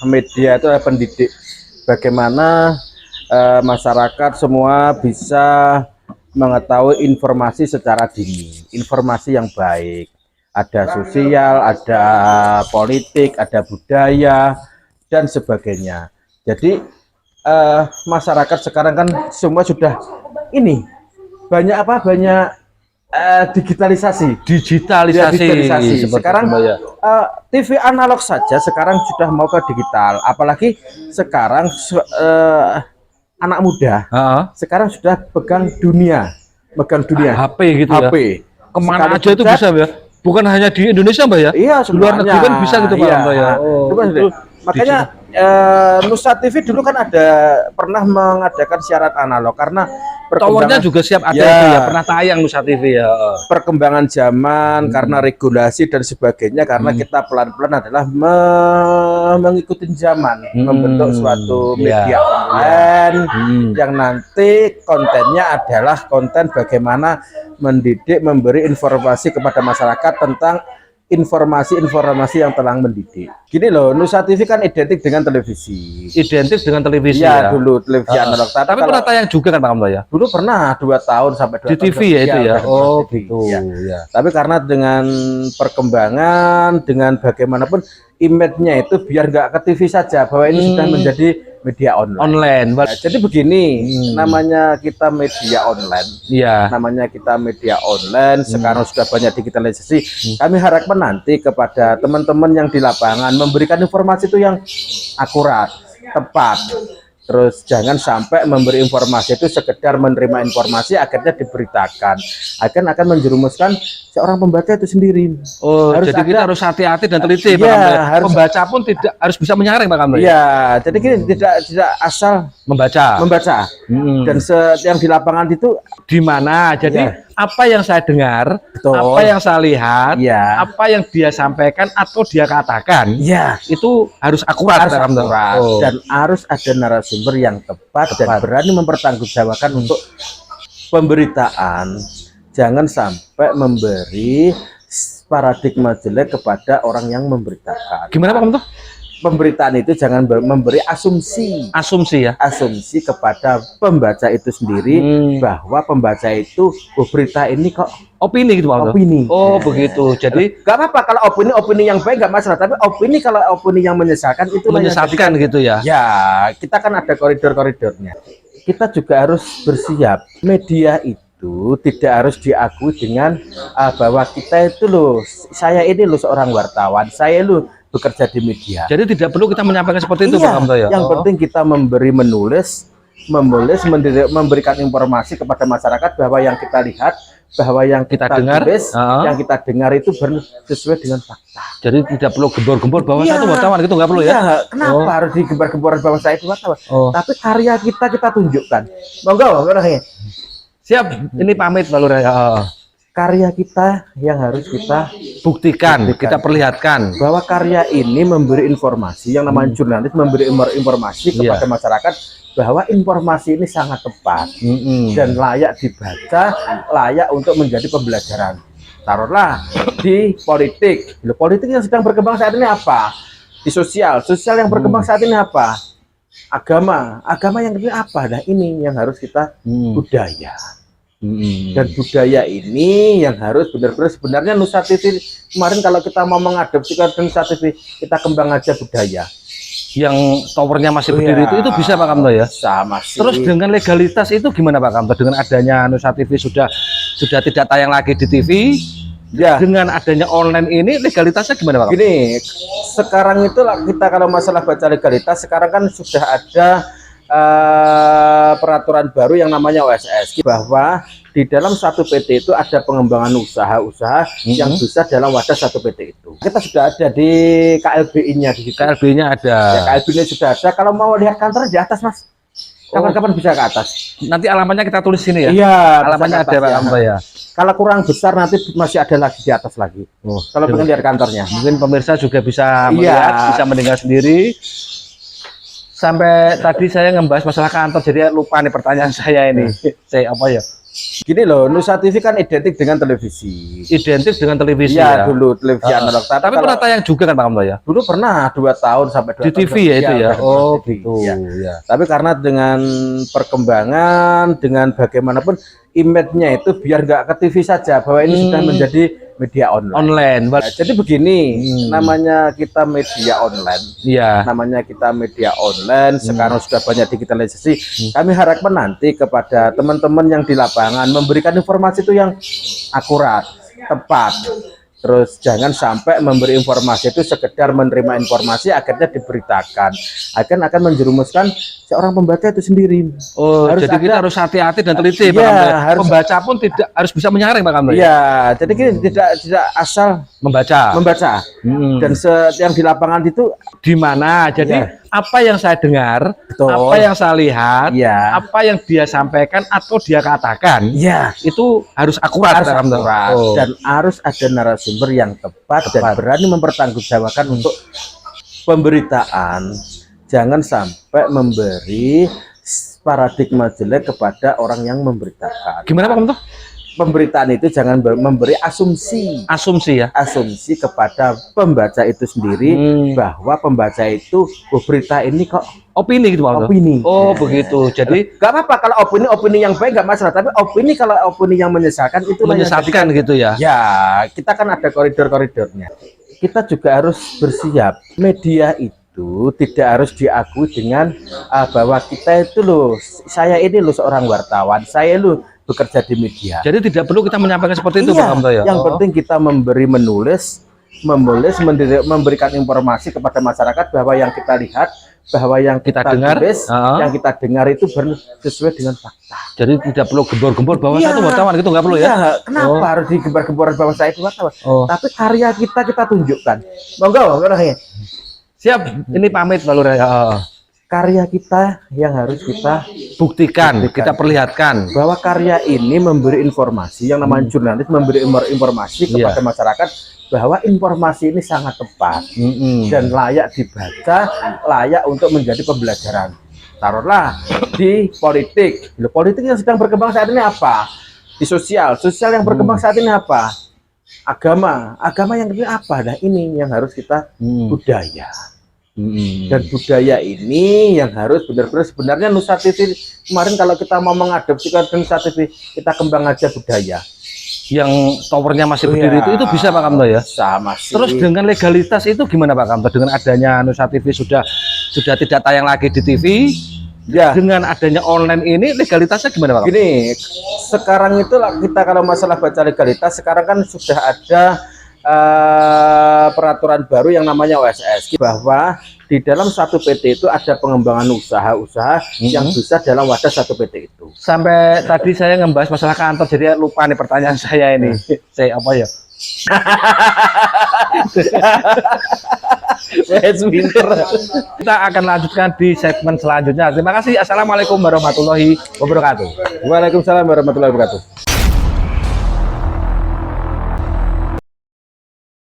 media itu adalah pendidik. Bagaimana masyarakat semua bisa mengetahui informasi secara dini, informasi yang baik. Ada sosial, ada politik, ada budaya, dan sebagainya. Jadi masyarakat sekarang kan semua sudah ini banyak digitalisasi. Sekarang TV analog saja sekarang sudah mau ke digital, apalagi sekarang anak muda sekarang sudah pegang dunia HP gitu HP. Kemana aja itu bisa ya, bukan hanya di Indonesia Mbak ya, iya, di luar negeri kan bisa gitu Pak Mbak ya. Makanya Nusa TV dulu kan pernah mengadakan siaran analog karena towernya juga siap ada itu ya, pernah tayang Nusa TV ya. Perkembangan zaman karena regulasi dan sebagainya, karena kita pelan-pelan adalah mengikuti zaman, membentuk suatu media online yang nanti kontennya adalah konten bagaimana mendidik, memberi informasi kepada masyarakat tentang informasi-informasi yang telah mendidik. Gini loh, Nusa TV kan identik dengan televisi. Identik dengan televisi ya? Dulu televisi analog. Tapi pernah tayang juga kan Pak Mbak ya? Dulu pernah 2 tahun sampai 2 tahun. Di TV ya itu ya? Oh gitu. Ya. Tapi karena dengan perkembangan, dengan bagaimanapun image-nya itu biar nggak ke TV saja, bahwa ini sudah menjadi media online. Nah, jadi begini, namanya kita media online. Iya. Namanya kita media online. Sekarang sudah banyak digitalisasi. Kami harapkan nanti kepada teman-teman yang di lapangan memberikan informasi itu yang akurat, tepat. Terus jangan sampai memberi informasi itu sekedar menerima informasi akhirnya diberitakan, akan menjerumuskan seorang pembaca itu sendiri. Jadi kita harus hati-hati dan teliti Pak. Pembaca pun tidak harus bisa menyaring Pak Kamil. Iya, jadi gini, tidak asal membaca. Dan yang di lapangan itu di mana? Jadi apa yang saya dengar, apa yang saya lihat, apa yang dia sampaikan atau dia katakan, itu harus akurat, dan harus ada narasumber yang tepat dan berani mempertanggungjawabkan untuk pemberitaan. Jangan sampai memberi paradigma jelek kepada orang yang memberitakan. Gimana Pak Kamil? Pemberitaan itu jangan memberi asumsi kepada pembaca itu sendiri, bahwa pembaca itu berita ini kok opini gitu Pak. Begitu. Jadi gak apa-apa kalau opini yang baik, gak masalah, tapi opini kalau opini yang menyesatkan itu menyesatkan gitu ya. Ya, kita kan ada koridor-koridornya. Kita juga harus bersiap. Media itu tidak harus diakui dengan bahwa kita itu loh, saya ini loh seorang wartawan, saya loh bekerja di media. Jadi tidak perlu kita menyampaikan seperti itu Pak Kamto ya. Yang penting kita menulis, memberikan informasi kepada masyarakat bahwa yang kita lihat, bahwa yang kita dengar, yang kita dengar itu sesuai dengan fakta. Jadi tidak perlu gembor-gembor bahwa saya itu wartawan, gitu nggak perlu ya? Kenapa harus digembar-gembor bahwa saya itu wartawan? Tapi karya kita tunjukkan. Monggo, siap. Ini pamit Pak Lurah. Karya kita yang harus kita buktikan, kita perlihatkan bahwa karya ini memberi informasi, yang namanya jurnalis memberi informasi kepada masyarakat bahwa informasi ini sangat tepat dan layak dibaca, layak untuk menjadi pembelajaran. Taruhlah di politik, politik yang sedang berkembang saat ini apa? Di sosial yang berkembang saat ini apa? Agama yang ini apa? Nah ini yang harus kita budaya. Dan budaya ini yang harus benar-benar, sebenarnya Nusa TV kemarin kalau kita mau mengadopsi ke Nusa TV, kita kembang aja budaya yang towernya masih berdiri itu bisa Pak Kamto ya? Sama sih. Terus dengan legalitas itu gimana Pak Kamto? Dengan adanya Nusa TV sudah tidak tayang lagi di TV, dengan adanya online ini legalitasnya gimana Pak Kamto? Gini, sekarang itu kita kalau masalah baca legalitas, sekarang kan sudah ada peraturan baru yang namanya OSS, bahwa di dalam satu PT itu ada pengembangan usaha-usaha yang bisa dalam wadah satu PT itu. Kita sudah ada di KLBI-nya, di KLBI-nya ada. Ya, KLBI-nya sudah ada. Kalau mau lihat kantor di atas Mas, kapan-kapan bisa ke atas. Nanti alamatnya kita tulis sini ya. Iya, alamatnya ada Pak Kamto ya. Kalau kurang besar nanti masih ada lagi di atas lagi. Kalau pengen lihat kantornya, mungkin pemirsa juga bisa melihat, bisa mendengar sendiri. Sampai tadi saya ngebahas masalah kantor, jadi lupa nih pertanyaan saya ini. Saya apa ya? Gini loh, Nusa TV kan identik dengan televisi. Identik dengan televisi ya? Dulu televisi analog. Tapi pernah tayang juga kan Pak Kamto ya? Dulu pernah 2 tahun sampai 2 di tahun. TV ya itu ya? Oh gitu ya. Tapi karena dengan perkembangan, dengan bagaimanapun image-nya itu biar nggak ke TV saja, bahwa ini sudah menjadi media online. Nah, jadi begini, namanya kita media online. Iya. Namanya kita media online, sekarang sudah banyak digitalisasi. Kami harapkan nanti kepada teman-teman yang di lapangan memberikan informasi itu yang akurat, tepat. Terus jangan sampai memberi informasi itu sekedar menerima informasi akhirnya diberitakan, akan menjerumuskan seorang pembaca itu sendiri. Oh, jadi kita harus hati-hati dan teliti, Pak Kamto. Pembaca pun tidak harus bisa menyaring, Pak Kamto. Iya, jadi kita tidak asal membaca. Dan yang di lapangan itu di mana? Jadi apa yang saya dengar, apa yang saya lihat, apa yang dia sampaikan atau dia katakan, itu harus akurat, Pak Kamto. Dan harus ada narasumber yang tepat dan berani mempertanggungjawabkan untuk pemberitaan. Jangan sampai memberi paradigma jelek kepada orang yang memberitakan. Gimana Pak Kamto? Pemberitaan itu jangan memberi asumsi kepada pembaca itu sendiri, bahwa pembaca itu berita ini kok opini gitu Pak. Opini. Oh begitu. Jadi nggak apa-apa kalau opini yang baik nggak masalah, tapi kalau opini yang menyesatkan itu menyesatkan gitu ya. Ya, kita kan ada koridor-koridornya. Kita juga harus bersiap. Media itu tidak harus diakui dengan bahwa kita itu loh, saya ini loh seorang wartawan, saya loh bekerja di media. Jadi tidak perlu kita menyampaikan seperti itu, Pak Kamto ya. Yang penting kita menulis, memberikan informasi kepada masyarakat bahwa yang kita lihat, bahwa yang kita dengar, yang kita dengar itu sesuai dengan fakta. Jadi tidak perlu gembor-gembor bahwa saya itu wartawan, gitu nggak perlu ya? Kenapa harus digembar-gembor bahwa saya itu wartawan? Tapi karya kita tunjukkan. Monggo, siap. Ini pamit lalu karya kita yang harus kita buktikan, kita perlihatkan bahwa karya ini memberi informasi, yang namanya jurnalis memberi informasi kepada masyarakat bahwa informasi ini sangat tepat dan layak dibaca, layak untuk menjadi pembelajaran. Taruhlah di politik, politik yang sedang berkembang saat ini apa? Di sosial yang berkembang saat ini apa? Agama yang ini apa? Nah ini yang harus kita budaya. Dan budaya ini yang harus benar-benar, sebenarnya Nusa TV kemarin kalau kita mau mengadopsikan Nusa TV, kita kembang aja budaya yang towernya masih berdiri itu bisa Pak Kamto ya. Terus dengan legalitas itu gimana Pak Kamto, dengan adanya Nusa TV sudah tidak tayang lagi di TV dengan adanya online ini, legalitasnya gimana Pak Kamto? Gini, sekarang itu kita kalau masalah baca legalitas, sekarang kan sudah ada peraturan baru yang namanya OSS, bahwa di dalam satu PT itu ada pengembangan usaha-usaha yang bisa dalam wadah satu PT itu. Sampai tadi saya ngebahas masalah kantor, jadi lupa nih pertanyaan saya ini. Saya apa ya? Kita akan lanjutkan di segmen selanjutnya. Terima kasih. Assalamualaikum warahmatullahi wabarakatuh. Waalaikumsalam warahmatullahi wabarakatuh.